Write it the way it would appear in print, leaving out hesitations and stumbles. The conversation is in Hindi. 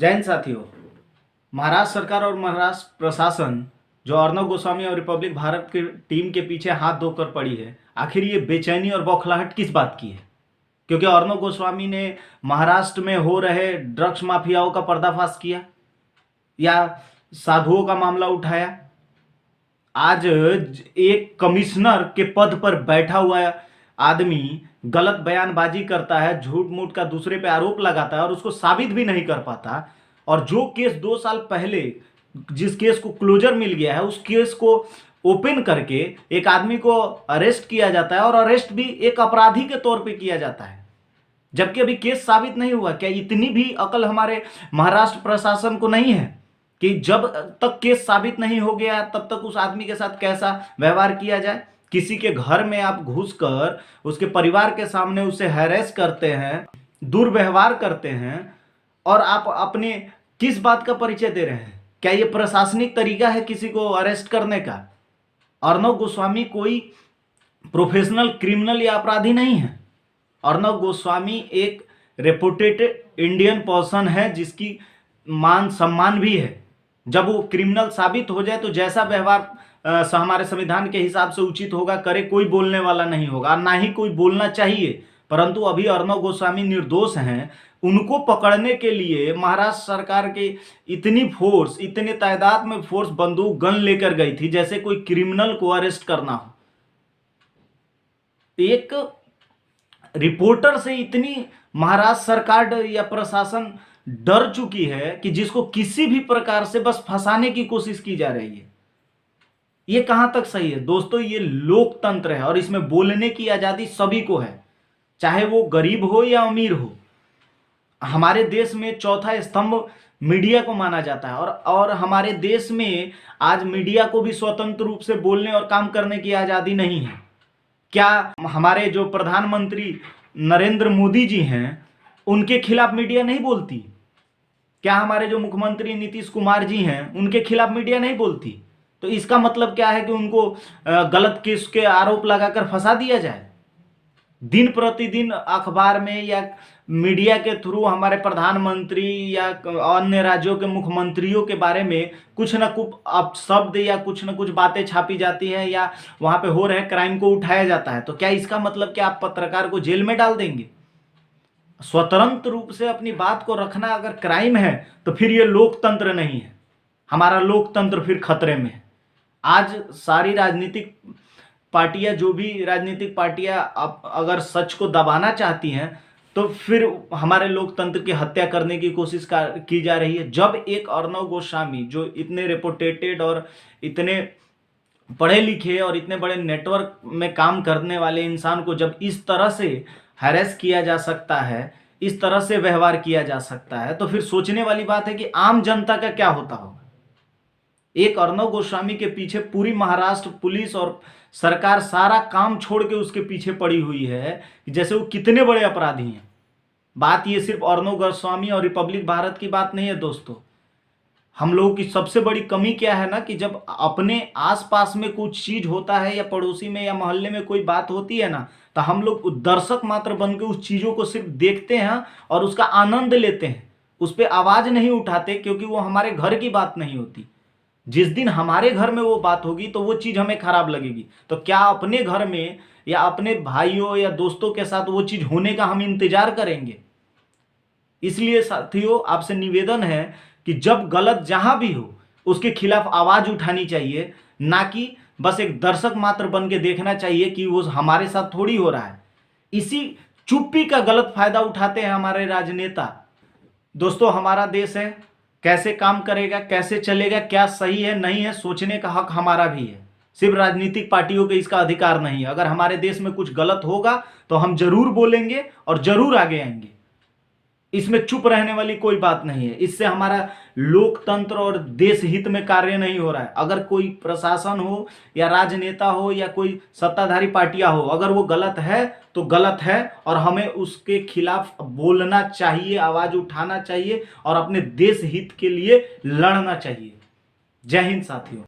जय हिंद साथियों। महाराष्ट्र सरकार और महाराष्ट्र प्रशासन जो अर्नब गोस्वामी और रिपब्लिक भारत की टीम के पीछे हाथ धोकर पड़ी है, आखिर ये बेचैनी और बौखलाहट किस बात की है? क्योंकि अर्नब गोस्वामी ने महाराष्ट्र में हो रहे ड्रग्स माफियाओं का पर्दाफाश किया या साधुओं का मामला उठाया। आज एक कमिश्नर के पद पर बैठा हुआ आदमी गलत बयानबाजी करता है, झूठ मूठ का दूसरे पे आरोप लगाता है और उसको साबित भी नहीं कर पाता। और जो केस 2 साल पहले जिस केस को क्लोजर मिल गया है, उस केस को ओपन करके एक आदमी को अरेस्ट किया जाता है और अरेस्ट भी एक अपराधी के तौर पे किया जाता है, जबकि अभी केस साबित नहीं हुआ। क्या इतनी भी अकल हमारे महाराष्ट्र प्रशासन को नहीं है कि जब तक केस साबित नहीं हो गया तब तक उस आदमी के साथ कैसा व्यवहार किया जाए? किसी के घर में आप घुसकर उसके परिवार के सामने उसे हैरेस करते हैं, दुर्व्यवहार करते हैं, और आप अपने किस बात का परिचय दे रहे हैं? क्या यह प्रशासनिक तरीका है किसी को अरेस्ट करने का? अर्नब गोस्वामी कोई प्रोफेशनल क्रिमिनल या अपराधी नहीं है। अर्नब गोस्वामी एक रेपुटेड इंडियन पर्सन है जिसकी मान सम्मान भी है। जब वो क्रिमिनल साबित हो जाए तो जैसा व्यवहार हमारे संविधान के हिसाब से उचित होगा करे, कोई बोलने वाला नहीं होगा, ना ही कोई बोलना चाहिए। परंतु अभी अर्नब गोस्वामी निर्दोष हैं। उनको पकड़ने के लिए महाराष्ट्र सरकार के इतनी फोर्स, इतने तादाद में फोर्स बंदूक गन लेकर गई थी जैसे कोई क्रिमिनल को अरेस्ट करना हो। एक रिपोर्टर से इतनी महाराष्ट्र सरकार या प्रशासन डर चुकी है कि जिसको किसी भी प्रकार से बस फंसाने की कोशिश की जा रही है। ये कहां तक सही है दोस्तों? ये लोकतंत्र है और इसमें बोलने की आजादी सभी को है, चाहे वो गरीब हो या अमीर हो। हमारे देश में चौथा स्तंभ मीडिया को माना जाता है और हमारे देश में आज मीडिया को भी स्वतंत्र रूप से बोलने और काम करने की आजादी नहीं है। क्या हमारे जो प्रधानमंत्री नरेंद्र मोदी जी हैं, उनके खिलाफ मीडिया नहीं बोलती? क्या हमारे जो मुख्यमंत्री नीतीश कुमार जी हैं, उनके खिलाफ मीडिया नहीं बोलती? तो इसका मतलब क्या है कि उनको गलत केस के आरोप लगाकर फंसा दिया जाए? दिन प्रतिदिन अखबार में या मीडिया के थ्रू हमारे प्रधानमंत्री या अन्य राज्यों के मुख्यमंत्रियों के बारे में कुछ न कुछ अपशब्द या कुछ न कुछ बातें छापी जाती हैं या वहां पे हो रहे क्राइम को उठाया जाता है। तो क्या इसका मतलब कि आप पत्रकार को जेल में डाल देंगे? स्वतंत्र रूप से अपनी बात को रखना अगर क्राइम है तो फिर ये लोकतंत्र नहीं है। हमारा लोकतंत्र फिर खतरे में है। आज सारी राजनीतिक पार्टियां, जो भी राजनीतिक पार्टियां अगर सच को दबाना चाहती हैं तो फिर हमारे लोकतंत्र की हत्या करने की कोशिश की जा रही है। जब एक अर्नब गोस्वामी जो इतने रेपुटेटेड और इतने पढ़े लिखे और इतने बड़े नेटवर्क में काम करने वाले इंसान को जब इस तरह से हैरेस किया जा सकता है, इस तरह से व्यवहार किया जा सकता है, तो फिर सोचने वाली बात है कि आम जनता का क्या होता होगा। एक अर्नब गोस्वामी के पीछे पूरी महाराष्ट्र पुलिस और सरकार सारा काम छोड़ के उसके पीछे पड़ी हुई है जैसे वो कितने बड़े अपराधी हैं। बात ये सिर्फ अर्नब गोस्वामी और रिपब्लिक भारत की बात नहीं है दोस्तों। हम लोगों की सबसे बड़ी कमी क्या है ना कि जब अपने आसपास में कुछ चीज होता है या पड़ोसी में या मोहल्ले में कोई बात होती है ना, तो हम लोग दर्शक मात्र बन के उस चीजों को सिर्फ देखते हैं और उसका आनंद लेते हैं, उस पर आवाज नहीं उठाते क्योंकि वो हमारे घर की बात नहीं होती। जिस दिन हमारे घर में वो बात होगी तो वो चीज हमें खराब लगेगी। तो क्या अपने घर में या अपने भाइयों या दोस्तों के साथ वो चीज होने का हम इंतजार करेंगे? इसलिए साथियों, आपसे निवेदन है कि जब गलत जहां भी हो उसके खिलाफ आवाज उठानी चाहिए, ना कि बस एक दर्शक मात्र बन के देखना चाहिए कि वो हमारे साथ थोड़ी हो रहा है। इसी चुप्पी का गलत फायदा उठाते हैं हमारे राजनेता। दोस्तों, हमारा देश है, कैसे काम करेगा, कैसे चलेगा, क्या सही है नहीं है, सोचने का हक हमारा भी है। सिर्फ राजनीतिक पार्टियों के इसका अधिकार नहीं है। अगर हमारे देश में कुछ गलत होगा तो हम जरूर बोलेंगे और जरूर आगे आएंगे। इसमें चुप रहने वाली कोई बात नहीं है। इससे हमारा लोकतंत्र और देश हित में कार्य नहीं हो रहा है। अगर कोई प्रशासन हो या राजनेता हो या कोई सत्ताधारी पार्टियां हो, अगर वो गलत है तो गलत है और हमें उसके खिलाफ बोलना चाहिए, आवाज उठाना चाहिए और अपने देश हित के लिए लड़ना चाहिए। जय हिंद साथियों।